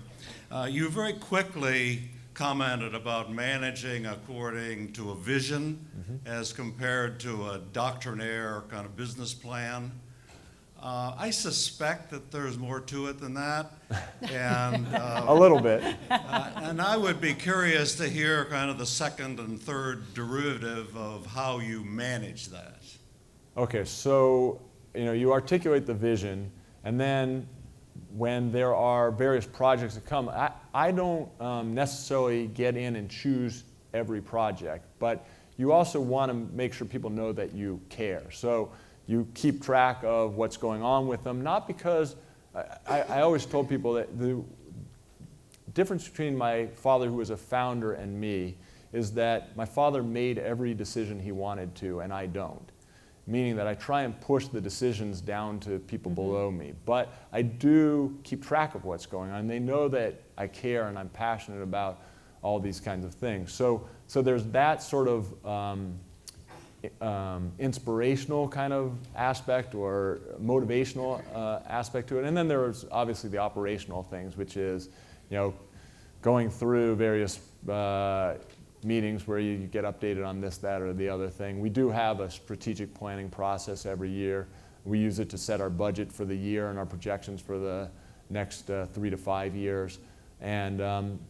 You very quickly commented about managing according to a vision as compared to a doctrinaire kind of business plan. I suspect that there's more to it than that. And, a little bit. And I would be curious to hear kind of the second and third derivative of how you manage that. Okay, so you articulate the vision, and then when there are various projects that come, I don't necessarily get in and choose every project, but you also want to make sure people know that you care. So you keep track of what's going on with them, not because, I always told people that the difference between my father, who was a founder, and me is that my father made every decision he wanted to, and I don't. Meaning that I try and push the decisions down to people below me. But I do keep track of what's going on. They know that I care and I'm passionate about all these kinds of things. So there's that sort of inspirational kind of aspect or motivational aspect to it. And then there's obviously the operational things, which is, going through various meetings where you get updated on this, that, or the other thing. We do have a strategic planning process every year. We use it to set our budget for the year and our projections for the next 3 to 5 years. And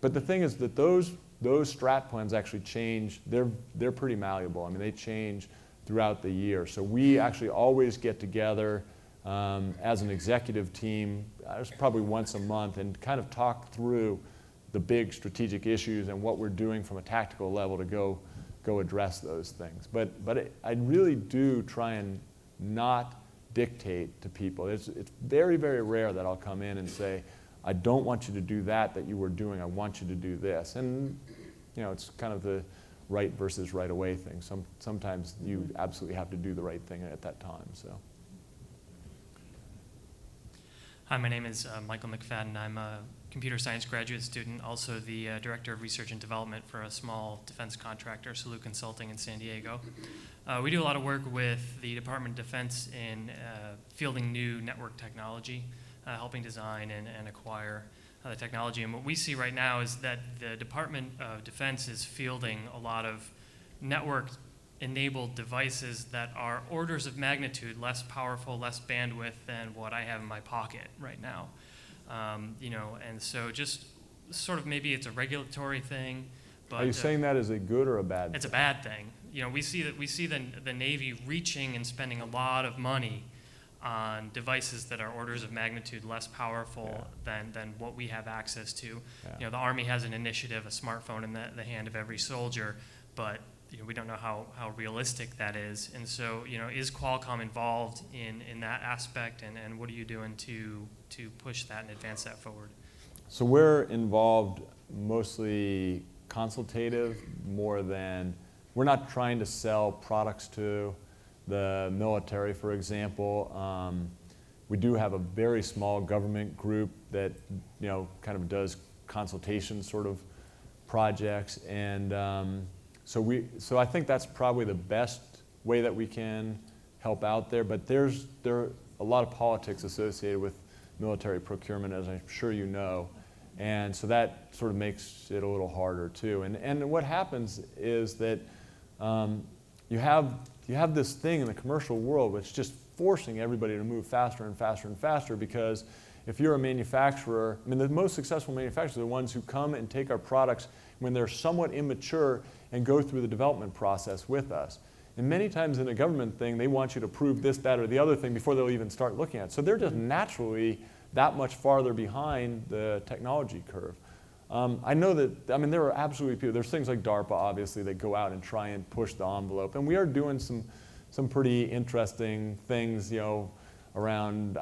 but the thing is that those strat plans actually change. They're pretty malleable. I mean, they change throughout the year. So we actually always get together as an executive team, probably once a month, and kind of talk through the big strategic issues and what we're doing from a tactical level to go address those things. But I really do try and not dictate to people. It's very, very rare that I'll come in and say, I don't want you to do that you were doing. I want you to do this. And it's kind of the right versus right away thing. Sometimes you absolutely have to do the right thing at that time. So. Hi, my name is Michael McFadden. I'm a computer science graduate student, also the Director of Research and Development for a small defense contractor, Salute Consulting in San Diego. We do a lot of work with the Department of Defense in fielding new network technology, helping design and acquire the technology. And what we see right now is that the Department of Defense is fielding a lot of network-enabled devices that are orders of magnitude less powerful, less bandwidth than what I have in my pocket right now. And so just sort of maybe it's a regulatory thing. But are you saying that is a good or a bad thing? It's a bad thing. We see the Navy reaching and spending a lot of money on devices that are orders of magnitude less powerful than what we have access to. The Army has an initiative, a smartphone in the hand of every soldier, but we don't know how realistic that is. And so, is Qualcomm involved in that aspect, and what are you doing to push that and advance that forward? So we're involved mostly consultative more than, we're not trying to sell products to the military, for example. We do have a very small government group that, kind of does consultation sort of projects. And so I think that's probably the best way that we can help out there. But there are a lot of politics associated with military procurement, as I'm sure you know. And so that sort of makes it a little harder too. And what happens is that you have this thing in the commercial world which is just forcing everybody to move faster and faster and faster, because if you're a manufacturer, the most successful manufacturers are the ones who come and take our products when they're somewhat immature and go through the development process with us. And many times in a government thing, they want you to prove this, that, or the other thing before they'll even start looking at it. So they're just naturally that much farther behind the technology curve. I know that, there are absolutely people, there's things like DARPA, obviously, that go out and try and push the envelope. And we are doing some pretty interesting things, around,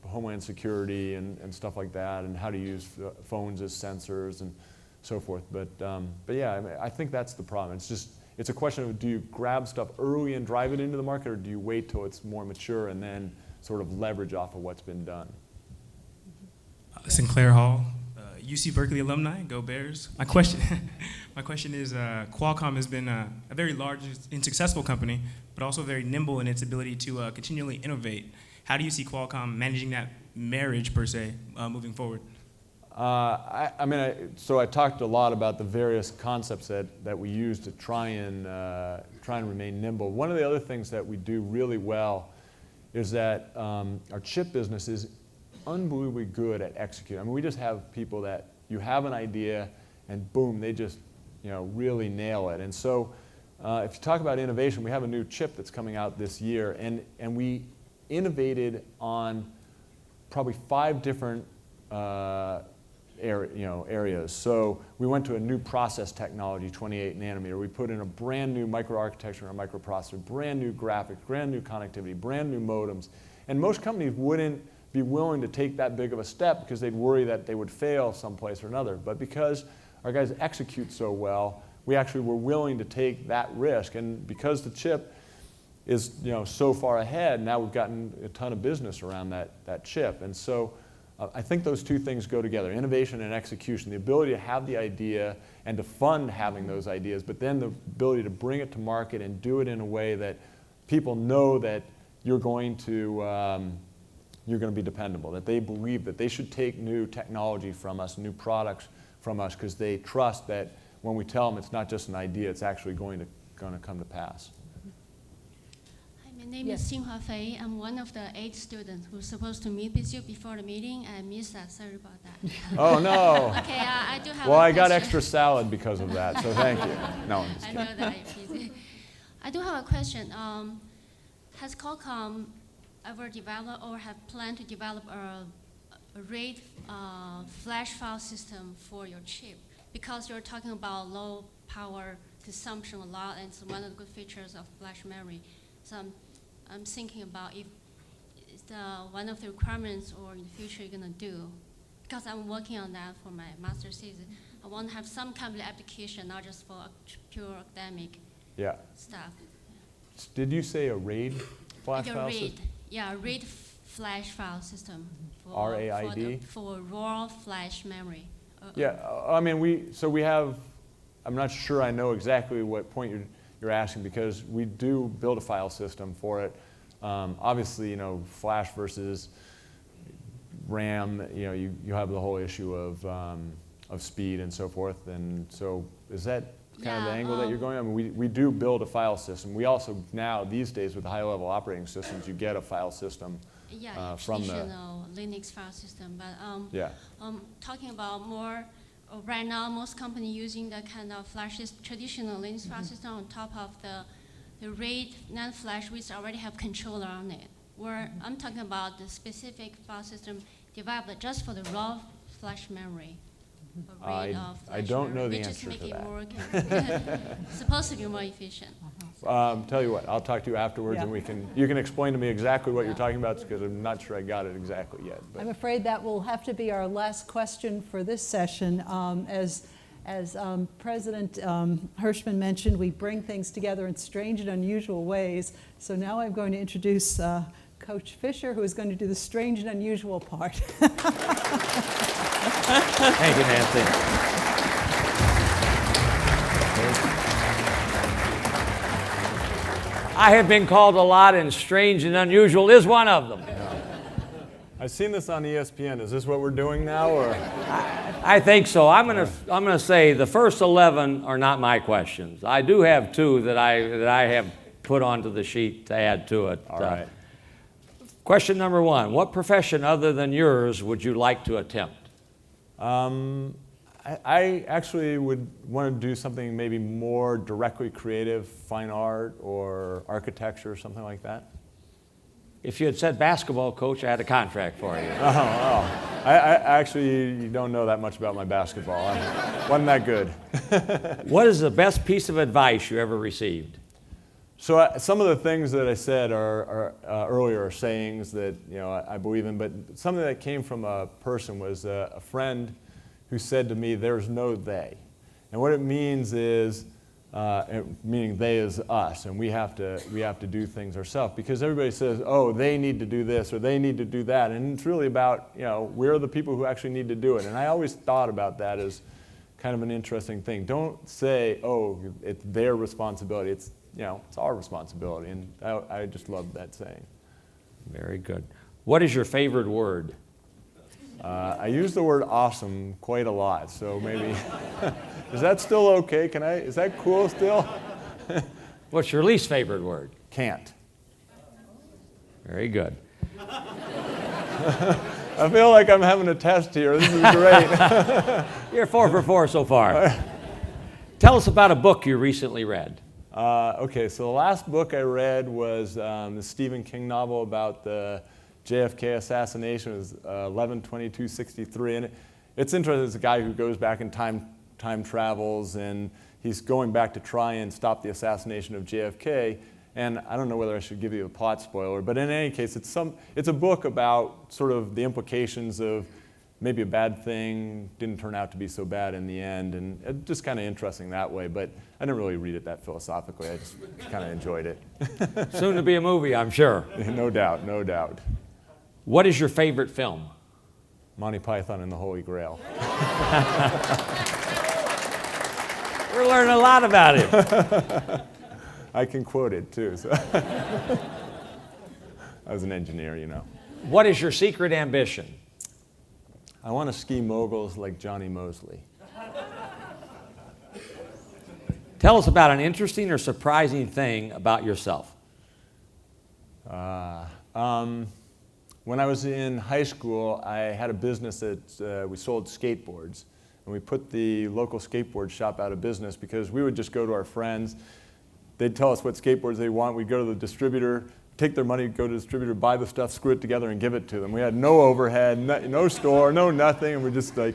Homeland Security and stuff like that, and how to use phones as sensors and so forth. But yeah, I think that's the problem. It's a question of, do you grab stuff early and drive it into the market, or do you wait till it's more mature and then sort of leverage off of what's been done? Sinclair Hall, UC Berkeley alumni, go Bears. My question is, Qualcomm has been a very large and successful company, but also very nimble in its ability to continually innovate. How do you see Qualcomm managing that marriage, per se, moving forward? So I talked a lot about the various concepts that we use to try and remain nimble. One of the other things that we do really well is that our chip business is unbelievably good at executing. We just have people that you have an idea and boom, they just really nail it. And so if you talk about innovation, we have a new chip that's coming out this year, and we innovated on probably 5 different areas. So we went to a new process technology, 28 nanometer. We put in a brand new microarchitecture in our microprocessor, brand new graphics, brand new connectivity, brand new modems. And most companies wouldn't be willing to take that big of a step because they'd worry that they would fail someplace or another. But because our guys execute so well, we actually were willing to take that risk. And because the chip is so far ahead, now we've gotten a ton of business around that chip. And so I think those two things go together, innovation and execution, the ability to have the idea and to fund having those ideas, but then the ability to bring it to market and do it in a way that people know that you're going to be dependable, that they believe that they should take new technology from us, new products from us, because they trust that when we tell them it's not just an idea, it's actually going to come to pass. My name is Xinhua Fei. I'm one of the 8 students who's supposed to meet with you before the meeting. I missed that. Sorry about that. Oh, no. Okay, I do have Well, a I got question. extra salad because of that, so thank you. No, I'm just I kidding. know that. I do have a question. Has Qualcomm ever developed or have planned to develop a RAID flash file system for your chip? Because you're talking about low power consumption a lot, and it's one of the good features of flash memory. So I'm thinking about if it's one of the requirements or in the future you're going to do. Because I'm working on that for my master's thesis. I want to have some kind of application, not just for pure academic stuff. Did you say a RAID flash file RAID. system? Yeah, RAID flash file system. RAID? For raw flash memory. We have, I'm not sure I know exactly what point you're asking, because we do build a file system for it. Obviously, flash versus RAM, you have the whole issue of speed and so forth. And so is that kind of the angle that you're going on? We do build a file system. We also now, these days, with high-level operating systems, you get a file system from the traditional Linux file system. But talking about more, right now, most companies using the kind of traditional Linux file system on top of the RAID NAND flash, which already have controller on it. Where I'm talking about the specific file system developed just for the raw flash memory. a rate of I don't know the which is answer to making that. more supposed to be more efficient. Tell you what, I'll talk to you afterwards, Yeah. and you can explain to me exactly what you're talking about, because I'm not sure I got it exactly yet. But. I'm afraid that will have to be our last question for this session. As President Hirschman mentioned, we bring things together in strange and unusual ways. So now I'm going to introduce Coach Fisher, who is going to do the strange and unusual part. Thank you, Nancy. I have been called a lot, and strange and unusual is one of them. I've seen this on ESPN. Is this what we're doing now, or? I think so. I'm gonna say the first 11 are not my questions. I do have 2 that I have put onto the sheet to add to it. All right. Question number 1: what profession other than yours would you like to attempt? I actually would want to do something maybe more directly creative, fine art or architecture or something like that. If you had said basketball coach, I had a contract for you. I actually, you don't know that much about my basketball. Wasn't that good. What is the best piece of advice you ever received? So some of the things that I said earlier are sayings that I believe in, but something that came from a person was a friend who said to me, "There's no they," and what it means is, meaning they is us, and we have to do things ourselves, because everybody says, "Oh, they need to do this or they need to do that," and it's really about we're the people who actually need to do it. And I always thought about that as kind of an interesting thing. Don't say, "Oh, it's their responsibility." It's it's our responsibility, and I just love that saying. Very good. What is your favorite word? I use the word awesome quite a lot, so maybe, is that still okay? Is that cool still? What's your least favorite word? Can't. Very good. I feel like I'm having a test here. This is great. You're 4 for 4 so far. Tell us about a book you recently read. Okay, so the last book I read was the Stephen King novel about the JFK assassination. It was 11/22/63, and it's interesting. It's a guy who goes back in time travels, and he's going back to try and stop the assassination of JFK. And I don't know whether I should give you a plot spoiler, but in any case, it's a book about sort of the implications of maybe a bad thing didn't turn out to be so bad in the end, and it's just kind of interesting that way. But I didn't really read it that philosophically. I just kind of enjoyed it. Soon to be a movie, I'm sure. No doubt, no doubt. What is your favorite film? Monty Python and the Holy Grail. We're learning a lot about him. I can quote it too. So. I was an engineer, What is your secret ambition? I want to ski moguls like Johnny Mosley. Tell us about an interesting or surprising thing about yourself. When I was in high school, I had a business that we sold skateboards, and we put the local skateboard shop out of business because we would just go to our friends. They'd tell us what skateboards they want. We'd go to the distributor, take their money, go to the distributor, buy the stuff, screw it together, and give it to them. We had no overhead, no store, no nothing, and we just then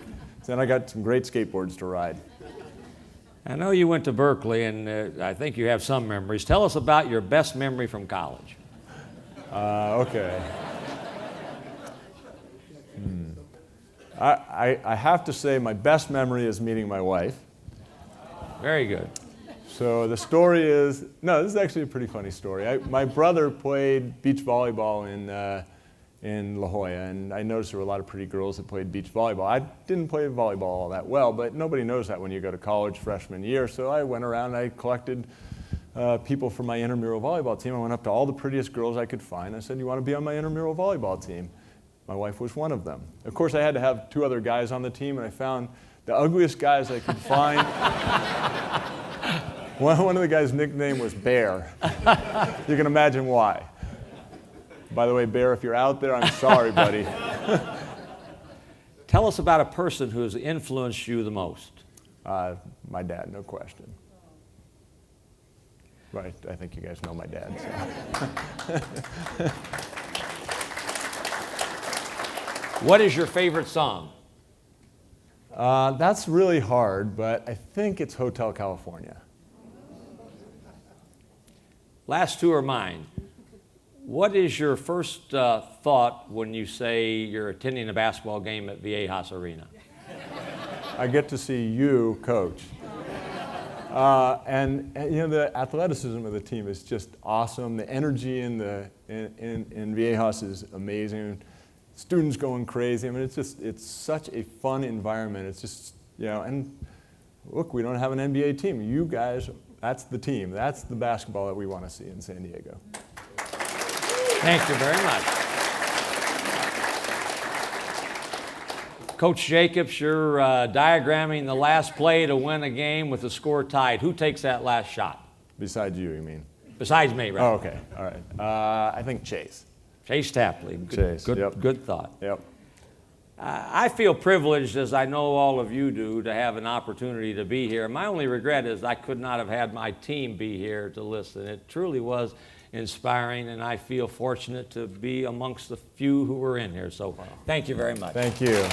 I got some great skateboards to ride. I know you went to Berkeley, and I think you have some memories. Tell us about your best memory from college. Okay. I have to say my best memory is meeting my wife. Very good. So the story is, no, this is actually a pretty funny story. My brother played beach volleyball in La Jolla, and I noticed there were a lot of pretty girls that played beach volleyball. I didn't play volleyball all that well, but nobody knows that when you go to college freshman year. So I went around and I collected people for my intramural volleyball team. I went up to all the prettiest girls I could find. I said, "You want to be on my intramural volleyball team?" My wife was one of them. Of course, I had to have 2 other guys on the team, and I found the ugliest guys I could find. One of the guys' nickname was Bear. You can imagine why. By the way, Bear, if you're out there, I'm sorry, buddy. Tell us about a person who has influenced you the most. My dad, no question. Right, I think you guys know my dad. So. What is your favorite song? That's really hard, but I think it's Hotel California. Last two are mine. What is your first thought when you say you're attending a basketball game at Viejas Arena? I get to see you coach. And you know, the athleticism of the team is just awesome. The energy in Viejas is amazing. Students going crazy. I mean, it's such a fun environment. It's just, you know, and look, we don't have an NBA team. You guys, that's the team. That's the basketball that we want to see in San Diego. Thank you very much. Coach Jacobs, you're diagramming the last play to win a game with the score tied. Who takes that last shot? Besides you mean? Besides me, right? Oh, okay. All right. I think Chase. Chase Tapley. Chase. Good thought. Yep. I feel privileged, as I know all of you do, to have an opportunity to be here. My only regret is I could not have had my team be here to listen. It truly was inspiring, and I feel fortunate to be amongst the few who were in here. So thank you very much. Thank you.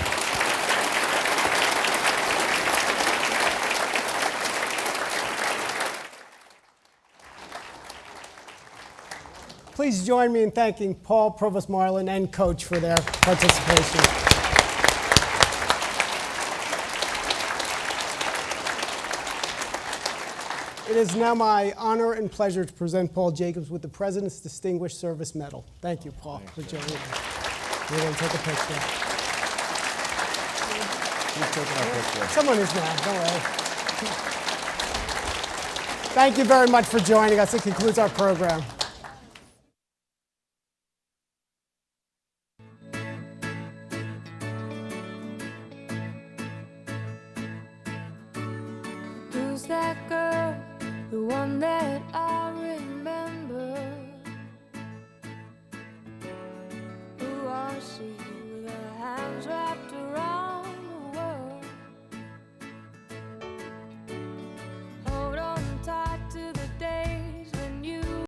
Please join me in thanking Paul, Provost Marlin, and Coach for their participation. It is now my honor and pleasure to present Paul Jacobs with the President's Distinguished Service Medal. Thank you, Paul, for joining me. We're going to take a picture. Who's taking our picture? Someone is now, don't worry. Thank you very much for joining us. It concludes our program. Who's that girl, the one that I remember? Who was she?